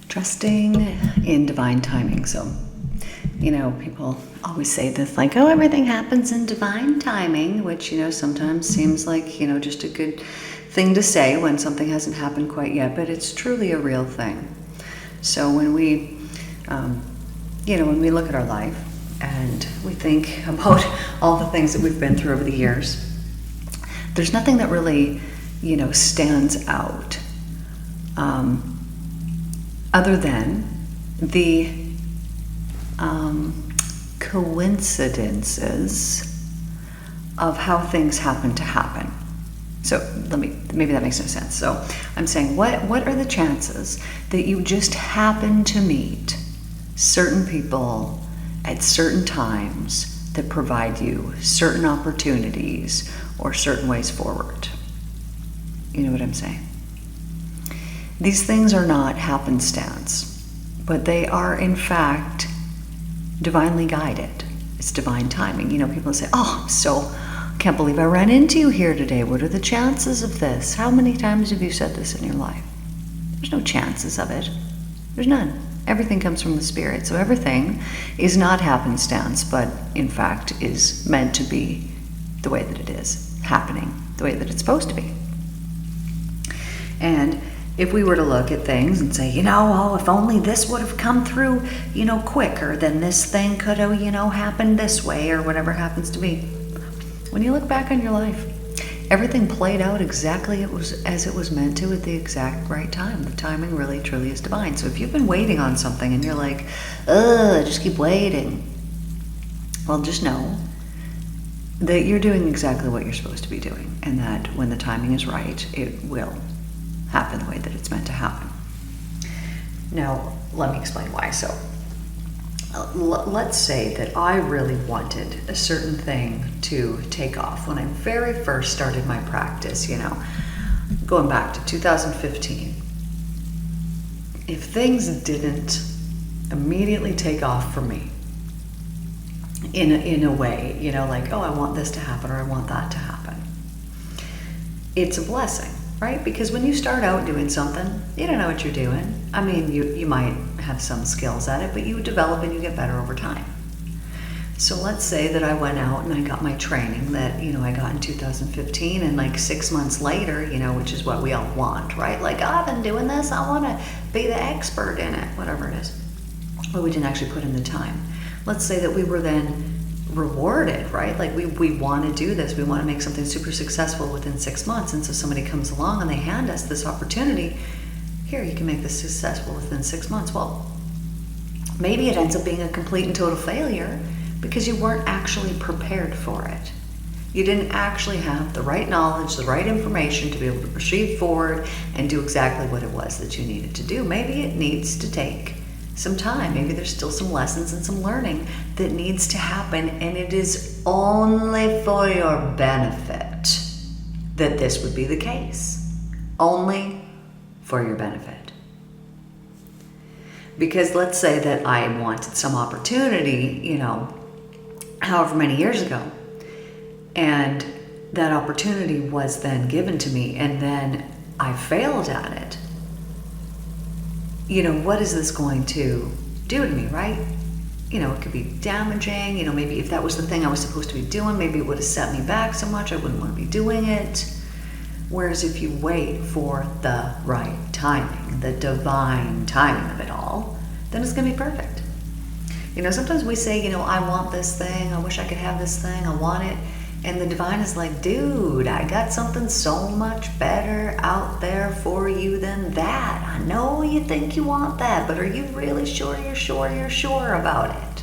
trusting in divine timing. So, people always say this like, oh, everything happens in divine timing, which, sometimes seems like, just a good thing to say when something hasn't happened quite yet, but it's truly a real thing. So when we, when we look at our life and we think about all the things that we've been through over the years, there's nothing that really, stands out other than the coincidences of how things happen to happen. So maybe that makes no sense. So I'm saying, what are the chances that you just happen to meet certain people at certain times that provide you certain opportunities or certain ways forward? You know what I'm saying? These things are not happenstance, but they are in fact divinely guided. It's divine timing. People say, oh, I can't believe I ran into you here today. What are the chances of this? How many times have you said this in your life? There's no chances of it. There's none. Everything comes from the Spirit. So everything is not happenstance, but in fact is meant to be the way that it is, happening the way that it's supposed to be. And if we were to look at things and say, if only this would have come through, quicker, then this thing could have, happened this way or whatever happens to be. When you look back on your life, everything played out exactly as it was meant to at the exact right time. The timing really, truly is divine. So if you've been waiting on something and you're like, I just keep waiting, well, just know that you're doing exactly what you're supposed to be doing, and that when the timing is right, it will happen the way that it's meant to happen. Now, let me explain why. So, let's say that I really wanted a certain thing to take off. When I very first started my practice, going back to 2015, if things didn't immediately take off for me in a way, like, oh, I want this to happen or I want that to happen, it's a blessing. Right? Because when you start out doing something, you don't know what you're doing. I mean, you might have some skills at it, but you develop and you get better over time. So let's say that I went out and I got my training that, I got in 2015, and like 6 months later, which is what we all want, right? Like, I've been doing this, I want to be the expert in it, whatever it is. But we didn't actually put in the time. Let's say that we were then rewarded, right? Like we want to do this. We want to make something super successful within 6 months. And so somebody comes along and they hand us this opportunity. Here, you can make this successful within 6 months. Well, maybe it ends up being a complete and total failure because you weren't actually prepared for it. You didn't actually have the right knowledge, the right information to be able to proceed forward and do exactly what it was that you needed to do. Maybe it needs to take some time. Maybe there's still some lessons and some learning that needs to happen, and it is only for your benefit that this would be the case. Only for your benefit. Because let's say that I wanted some opportunity, however many years ago, and that opportunity was then given to me, and then I failed at it. What is this going to do to me, right? It could be damaging. Maybe if that was the thing I was supposed to be doing, maybe it would have set me back so much I wouldn't want to be doing it. Whereas if you wait for the right timing, the divine timing of it all, then it's going to be perfect. Sometimes we say, I want this thing, I wish I could have this thing, I want it. And the divine is like, dude, I got something so much better out there for you than that. I know you think you want that, but are you really sure you're sure about it?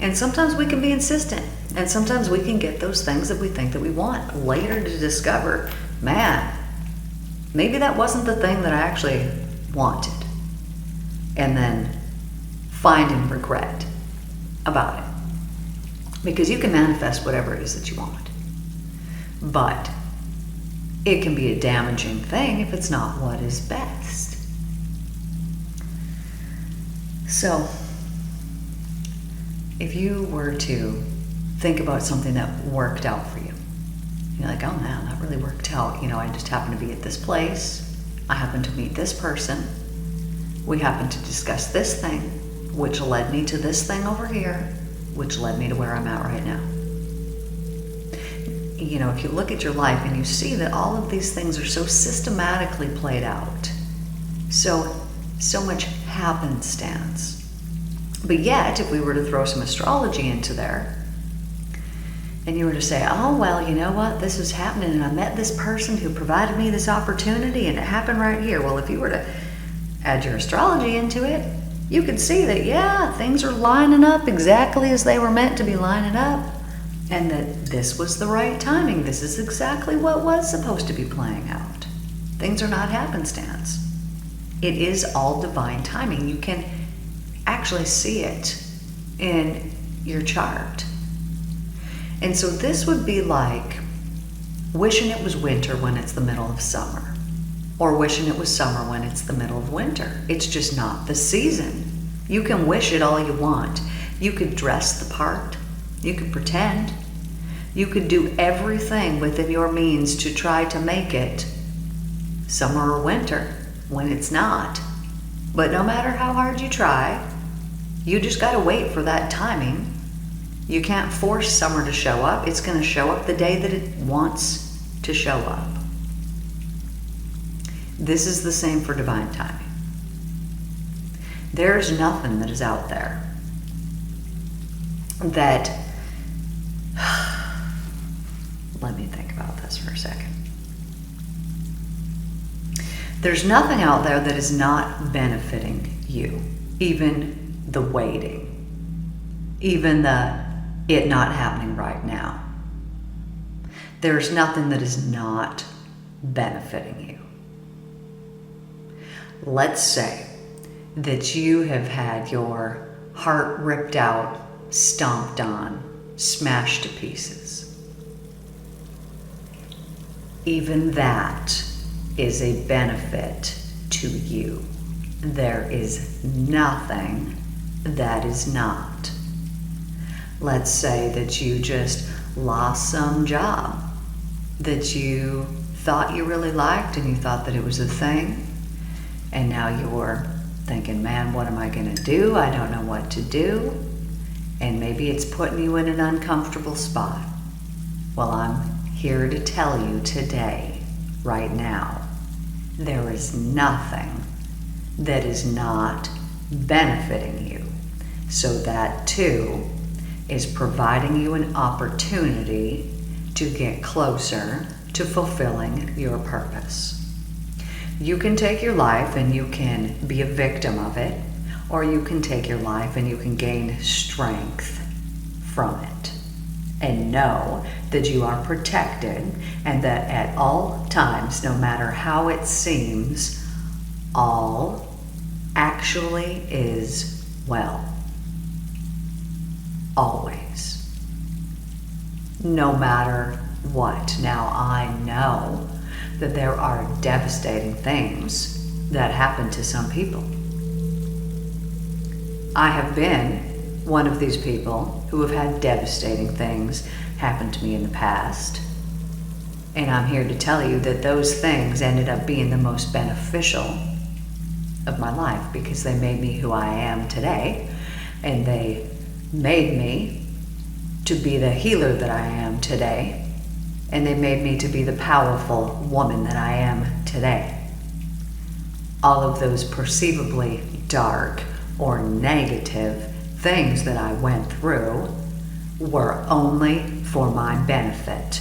And sometimes we can be insistent, and sometimes we can get those things that we think that we want later to discover, man, maybe that wasn't the thing that I actually wanted. And then finding regret about it. Because you can manifest whatever it is that you want. But it can be a damaging thing if it's not what is best. So, if you were to think about something that worked out for you, you're like, oh man, that really worked out. I just happened to be at this place. I happened to meet this person. We happened to discuss this thing, which led me to this thing over here, which led me to where I'm at right now. You know, if you look at your life and you see that all of these things are so systematically played out, so much happenstance. But yet, if we were to throw some astrology into there, and you were to say, oh, well, you know what, this is happening, and I met this person who provided me this opportunity, and it happened right here. Well, if you were to add your astrology into it, you could see that, yeah, things are lining up exactly as they were meant to be lining up, and that this was the right timing. This is exactly what was supposed to be playing out. Things are not happenstance. It is all divine timing. You can actually see it in your chart. And so this would be like wishing it was winter when it's the middle of summer, or wishing it was summer when it's the middle of winter. It's just not the season. You can wish it all you want. You could dress the part. You could pretend. You could do everything within your means to try to make it summer or winter when it's not. But no matter how hard you try, you just got to wait for that timing. You can't force summer to show up. It's going to show up the day that it wants to show up. This is the same for divine timing. There's nothing that is out there that, let me think about this for a second. There's nothing out there that is not benefiting you, even the waiting, even the it not happening right now. There's nothing that is not benefiting you. Let's say that you have had your heart ripped out, stomped on, smashed to pieces. Even that is a benefit to you. There is nothing that is not. Let's say that you just lost some job that you thought you really liked and you thought that it was a thing, and now you're thinking, man, what am I going to do? I don't know what to do. And maybe it's putting you in an uncomfortable spot. Well, I'm here to tell you today, right now, there is nothing that is not benefiting you. So that too is providing you an opportunity to get closer to fulfilling your purpose. You can take your life and you can be a victim of it, or you can take your life and you can gain strength from it and know that you are protected and that at all times, no matter how it seems, all actually is well. Always. No matter what. Now, I know that there are devastating things that happen to some people. I have been one of these people who have had devastating things happen to me in the past. And I'm here to tell you that those things ended up being the most beneficial of my life because they made me who I am today, and they made me to be the healer that I am today, and they made me to be the powerful woman that I am today. All of those perceivably dark or negative things that I went through were only for my benefit.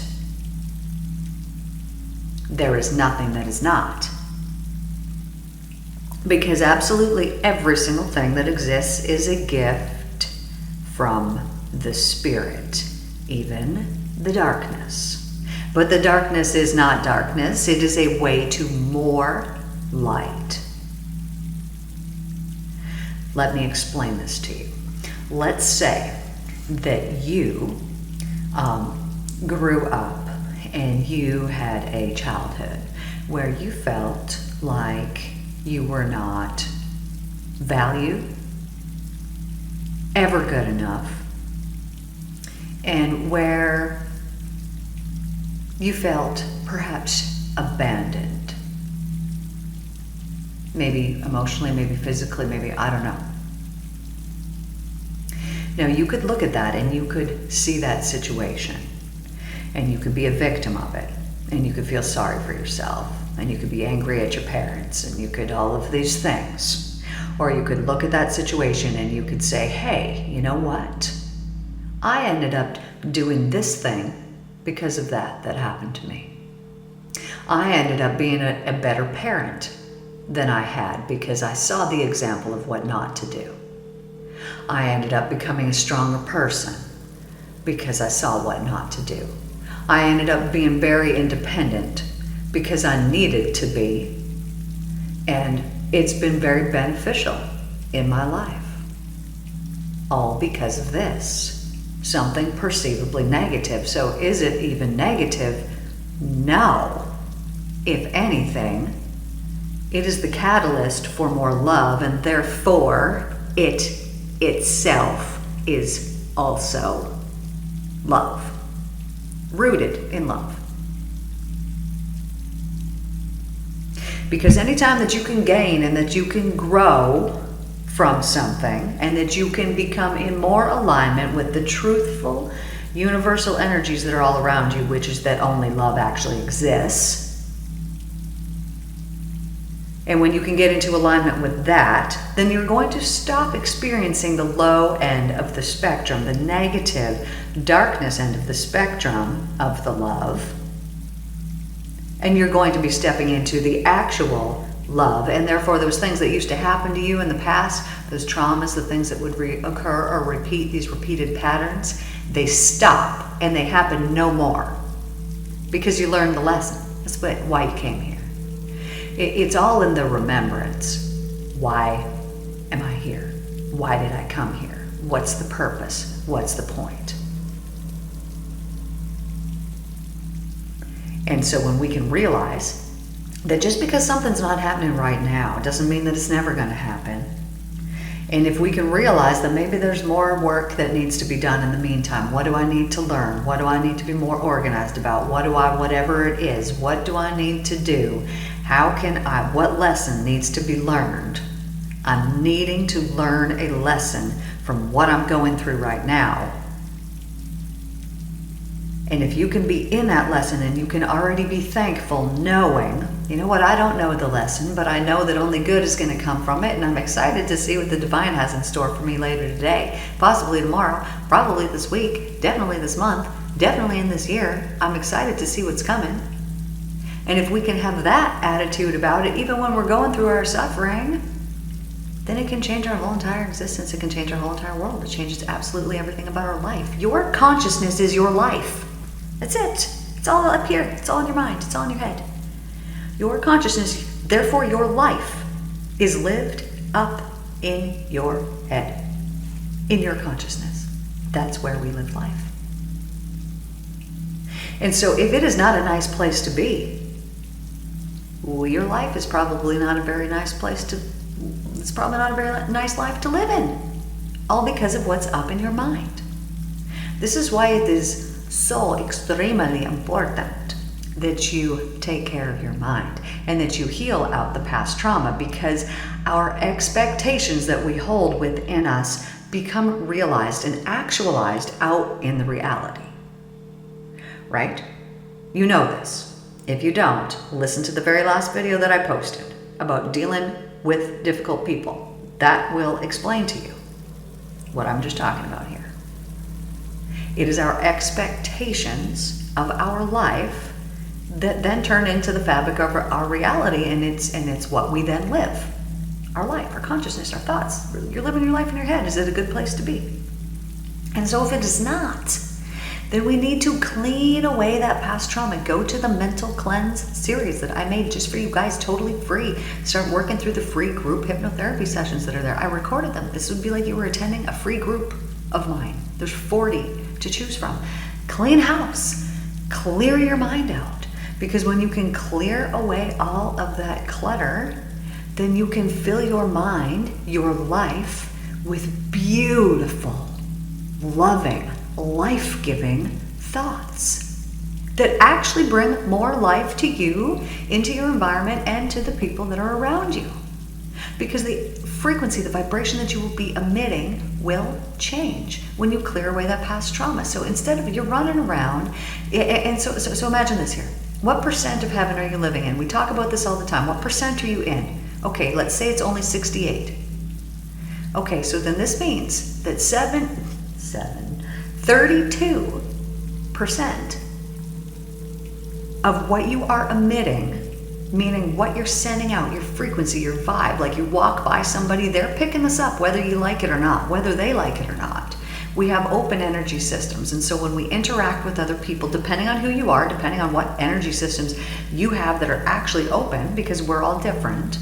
There is nothing that is not. Because absolutely every single thing that exists is a gift from the Spirit, even the darkness. But the darkness is not darkness. It is a way to more light. Let me explain this to you. Let's say that you grew up and you had a childhood where you felt like you were not valued, ever good enough, and where you felt perhaps abandoned. Maybe emotionally, maybe physically, maybe, I don't know. Now, you could look at that and you could see that situation, and you could be a victim of it, and you could feel sorry for yourself, and you could be angry at your parents, and you could all of these things. Or you could look at that situation and you could say, hey, you know what? I ended up doing this thing because of that happened to me. I ended up being a better parent than I had because I saw the example of what not to do. I ended up becoming a stronger person because I saw what not to do. I ended up being very independent because I needed to be, and it's been very beneficial in my life. All because of this, something perceivably negative. So is it even negative? No. If anything, it is the catalyst for more love, and therefore it itself is also love, rooted in love. Because anytime that you can gain and that you can grow from something and that you can become in more alignment with the truthful, universal energies that are all around you, which is that only love actually exists, and when you can get into alignment with that, then you're going to stop experiencing the low end of the spectrum, the negative, darkness end of the spectrum of the love. And you're going to be stepping into the actual love. And therefore, those things that used to happen to you in the past, those traumas, the things that would occur or repeat, these repeated patterns, they stop and they happen no more. Because you learned the lesson. That's why you came here. It's all in the remembrance. Why am I here? Why did I come here? What's the purpose? What's the point? And so when we can realize that just because something's not happening right now doesn't mean that it's never going to happen. And if we can realize that maybe there's more work that needs to be done in the meantime, what do I need to learn? What do I need to be more organized about? Whatever it is, what do I need to do? What lesson needs to be learned? I'm needing to learn a lesson from what I'm going through right now. And if you can be in that lesson and you can already be thankful, knowing, you know what, I don't know the lesson, but I know that only good is going to come from it, and I'm excited to see what the divine has in store for me later today, possibly tomorrow, probably this week, definitely this month, definitely in this year. I'm excited to see what's coming. And if we can have that attitude about it, even when we're going through our suffering, then it can change our whole entire existence. It can change our whole entire world. It changes absolutely everything about our life. Your consciousness is your life. That's it. It's all up here. It's all in your mind. It's all in your head. Your consciousness, therefore your life, is lived up in your head, in your consciousness. That's where we live life. And so if it is not a nice place to be, well, your life is probably not a very nice place to, it's probably not a very nice life to live in. All because of what's up in your mind. This is why it is so extremely important that you take care of your mind and that you heal out the past trauma, because our expectations that we hold within us become realized and actualized out in the reality. Right? You know this. If you don't, listen to the very last video that I posted about dealing with difficult people. That will explain to you what I'm just talking about here. It is our expectations of our life that then turn into the fabric of our reality, and it's what we then live. Our life, our consciousness, our thoughts. You're living your life in your head. Is it a good place to be? And so if it is not, then we need to clean away that past trauma. Go to the Mental Cleanse series that I made just for you guys, totally free. Start working through the free group hypnotherapy sessions that are there. I recorded them. This would be like you were attending a free group of mine. There's 40 to choose from. Clean house. Clear your mind out. Because when you can clear away all of that clutter, then you can fill your mind, your life, with beautiful, loving, life-giving thoughts that actually bring more life to you, into your environment, and to the people that are around you. because the frequency, the vibration that you will be emitting will change when you clear away that past trauma. So instead of you're running around, and so imagine this here. What percent of heaven are you living in? We talk about this all the time. What percent are you in? Okay, let's say it's only 68. Okay, so then this means that 32% of what you are emitting, meaning what you're sending out, your frequency, your vibe, like you walk by somebody, they're picking this up whether you like it or not, whether they like it or not. We have open energy systems, and so when we interact with other people, depending on who you are, depending on what energy systems you have that are actually open, because we're all different,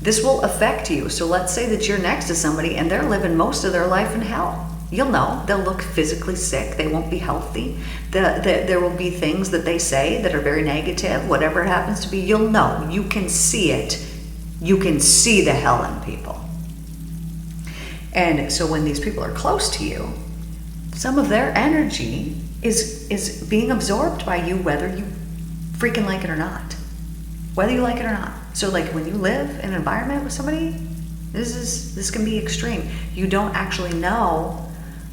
this will affect you. So let's say that you're next to somebody and they're living most of their life in hell. You'll know. They'll look physically sick. They won't be healthy. There will be things that they say that are very negative. Whatever it happens to be, you'll know. You can see it. You can see the hell in people. And so when these people are close to you, some of their energy is being absorbed by you, whether you freaking like it or not. Whether you like it or not. So like when you live in an environment with somebody, this can be extreme. You don't actually know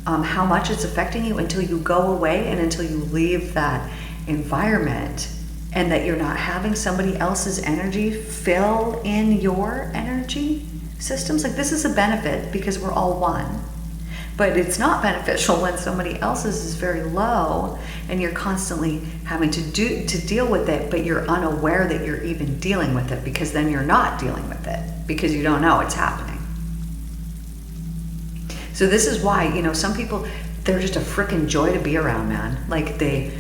how much it's affecting you until you go away and until you leave that environment, and that you're not having somebody else's energy fill in your energy systems. Like, this is a benefit because we're all one. But it's not beneficial when somebody else's is very low and you're constantly having to deal with it, but you're unaware that you're even dealing with it, because then you're not dealing with it because you don't know it's happening. So this is why, some people, they're just a freaking joy to be around, man. Like they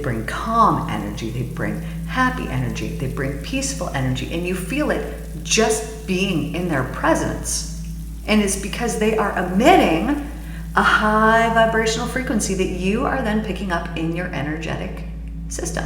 bring calm energy, they bring happy energy, they bring peaceful energy, and you feel it just being in their presence. And it's because they are emitting a high vibrational frequency that you are then picking up in your energetic system.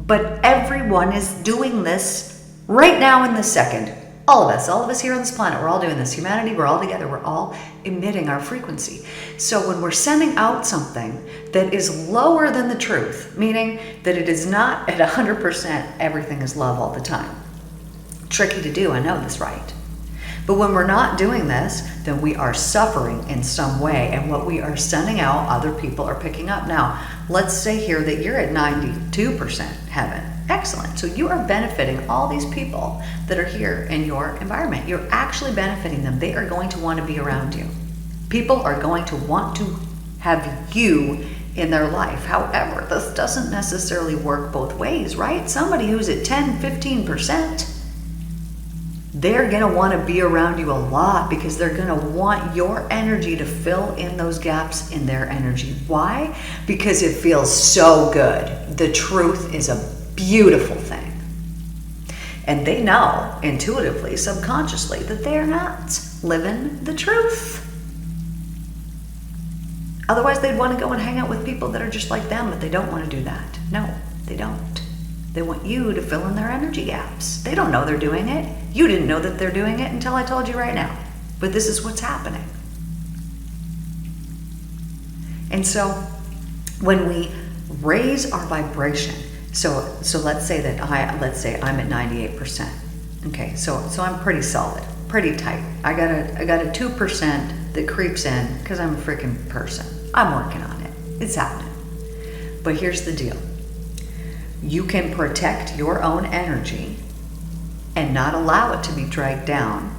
But everyone is doing this right now in this second. All of us here on this planet, we're all doing this. Humanity, we're all together. We're all emitting our frequency. So when we're sending out something that is lower than the truth, meaning that it is not at 100% everything is love all the time. Tricky to do, I know this, right? But when we're not doing this, then we are suffering in some way. And what we are sending out, other people are picking up. Now, let's say here that you're at 92% heaven. Excellent. So you are benefiting all these people that are here in your environment. You're actually benefiting them. They are going to want to be around you. People are going to want to have you in their life. However, this doesn't necessarily work both ways, right? Somebody who's at 10, 15%, they're going to want to be around you a lot because they're going to want your energy to fill in those gaps in their energy. Why? Because it feels so good. The truth is a beautiful thing. And they know intuitively, subconsciously, that they are not living the truth. Otherwise, they'd want to go and hang out with people that are just like them, but they don't want to do that. No, they don't. They want you to fill in their energy gaps. They don't know they're doing it. You didn't know that they're doing it until I told you right now. But this is what's happening. And so when we raise our vibration, so let's say that I'm at 98%. Okay, so I'm pretty solid, pretty tight. I got a 2% that creeps in because I'm a freaking person. I'm working on it. It's happening. But here's the deal. You can protect your own energy and not allow it to be dragged down.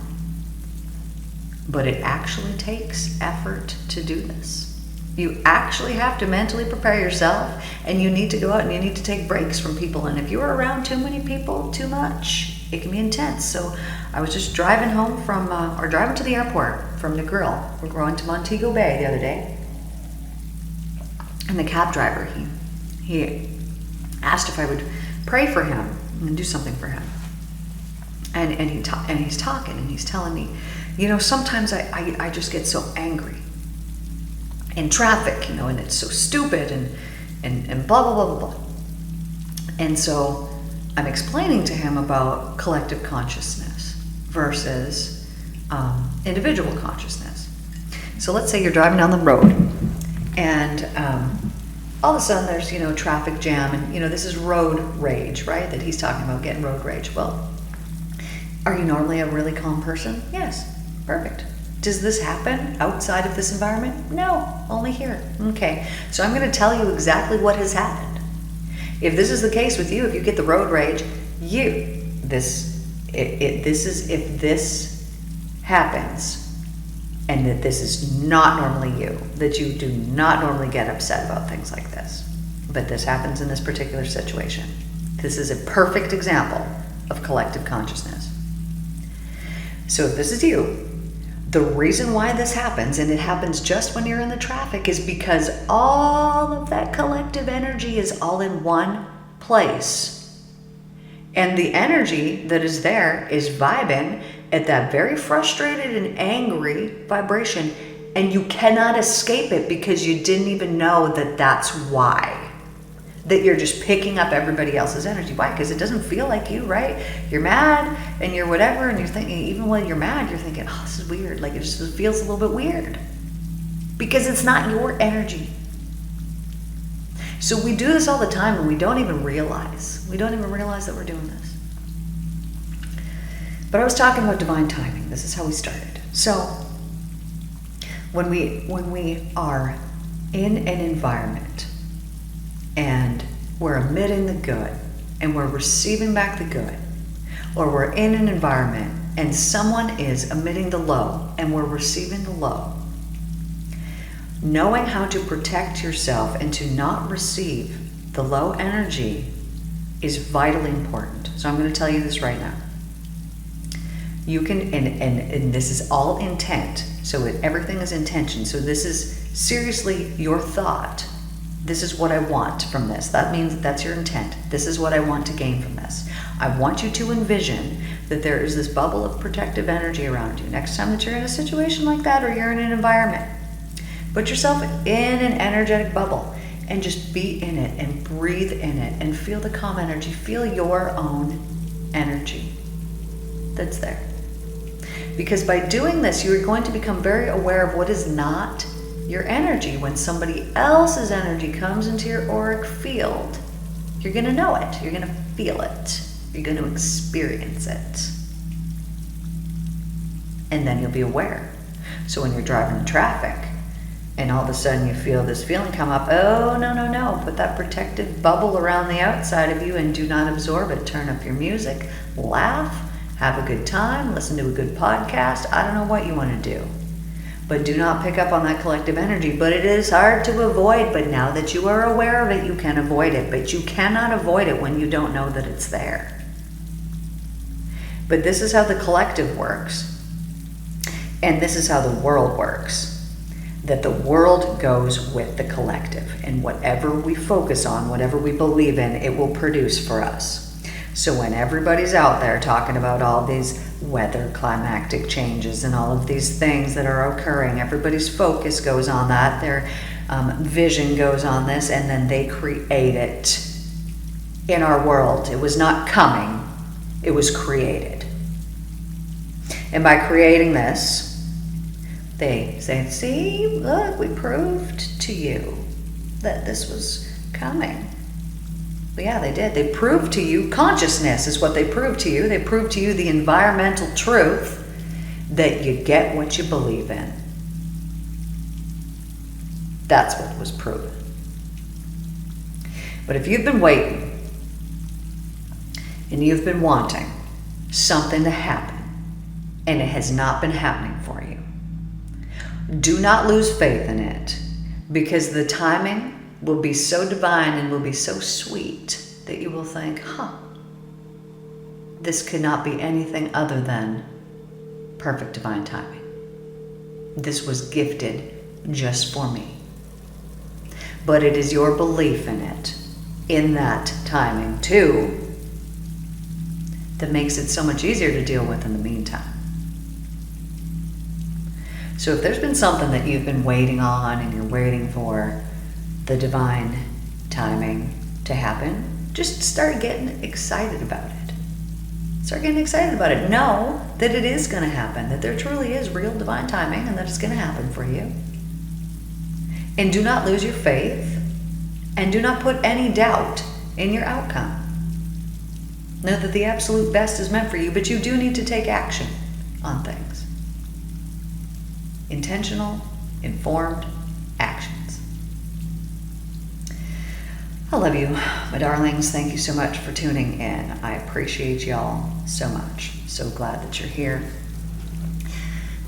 But it actually takes effort to do this. You actually have to mentally prepare yourself, and you need to go out and you need to take breaks from people. And if you're around too many people too much, it can be intense. So I was just driving home driving to the airport from Negril. We're going to Montego Bay the other day. And the cab driver, he asked if I would pray for him and do something for him. And he's talking and he's telling me, sometimes I just get so angry in traffic, and it's so stupid and blah, blah, blah, blah, blah. And so I'm explaining to him about collective consciousness versus individual consciousness. So let's say you're driving down the road and all of a sudden there's, traffic jam and, this is road rage, right? That he's talking about, getting road rage. Well, are you normally a really calm person? Yes. Perfect. Does this happen outside of this environment? No, only here. Okay. So I'm going to tell you exactly what has happened. If this is the case with you, if you get the road rage, if this happens, and that this is not normally you, that you do not normally get upset about things like this, but this happens in this particular situation. This is a perfect example of collective consciousness. So if this is you, the reason why this happens, and it happens just when you're in the traffic, is because all of that collective energy is all in one place. And the energy that is there is vibing at that very frustrated and angry vibration, and you cannot escape it because you didn't even know that that's why. That you're just picking up everybody else's energy. Why? Because it doesn't feel like you, right? You're mad and you're whatever, and you're thinking, even when you're mad, you're thinking, oh, this is weird. Like, it just feels a little bit weird. Because it's not your energy. So we do this all the time and we don't even realize. We don't even realize that we're doing this. But I was talking about divine timing. This is how we started. So when we are in an environment and we're emitting the good and we're receiving back the good, or we're in an environment and someone is emitting the low and we're receiving the low, knowing how to protect yourself and to not receive the low energy is vitally important. So I'm going to tell you this right now. You can, and this is all intent. So everything is intention. So this is seriously your thought. This is what I want from this. That means that's your intent. This is what I want to gain from this. I want you to envision that there is this bubble of protective energy around you. Next time that you're in a situation like that, or you're in an environment, put yourself in an energetic bubble and just be in it and breathe in it and feel the calm energy. Feel your own energy that's there. Because by doing this, you are going to become very aware of what is not your energy. When somebody else's energy comes into your auric field, you're going to know it. You're going to feel it. You're going to experience it. And then you'll be aware. So when you're driving in traffic and all of a sudden you feel this feeling come up, oh, no. Put that protective bubble around the outside of you and do not absorb it. Turn up your music, laugh, have a good time, listen to a good podcast. I don't know what you want to do. But do not pick up on that collective energy. But it is hard to avoid. But now that you are aware of it, you can avoid it. But you cannot avoid it when you don't know that it's there. But this is how the collective works. And this is how the world works. That the world goes with the collective. And whatever we focus on, whatever we believe in, it will produce for us. So when everybody's out there talking about all these weather, climactic changes, and all of these things that are occurring, everybody's focus goes on that. Their vision goes on this, and then they create it in our world. It was not coming. It was created. And by creating this, they say, see, look, we proved to you that this was coming. But yeah, they did. They proved to you, consciousness is what they proved to you. They proved to you the environmental truth that you get what you believe in. That's what was proven. But if you've been waiting and you've been wanting something to happen and it has not been happening for you, do not lose faith in it, because the timing will be so divine and will be so sweet that you will think, this could not be anything other than perfect divine timing. This was gifted just for me. But it is your belief in it, in that timing too, that makes it so much easier to deal with in the meantime. So if there's been something that you've been waiting on and you're waiting for the divine timing to happen, just start getting excited about it. Start getting excited about it. Know that it is going to happen, that there truly is real divine timing and that it's going to happen for you. And do not lose your faith And do not put any doubt in your outcome. Know that the absolute best is meant for you, but you do need to take action on things. Intentional, informed actions. I love you, my darlings. Thank you so much for tuning in. I appreciate y'all so much. So glad that you're here.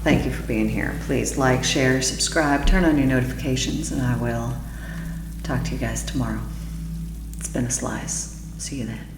Thank you for being here. Please like, share, subscribe, turn on your notifications, and I will talk to you guys tomorrow. It's been a slice. See you then.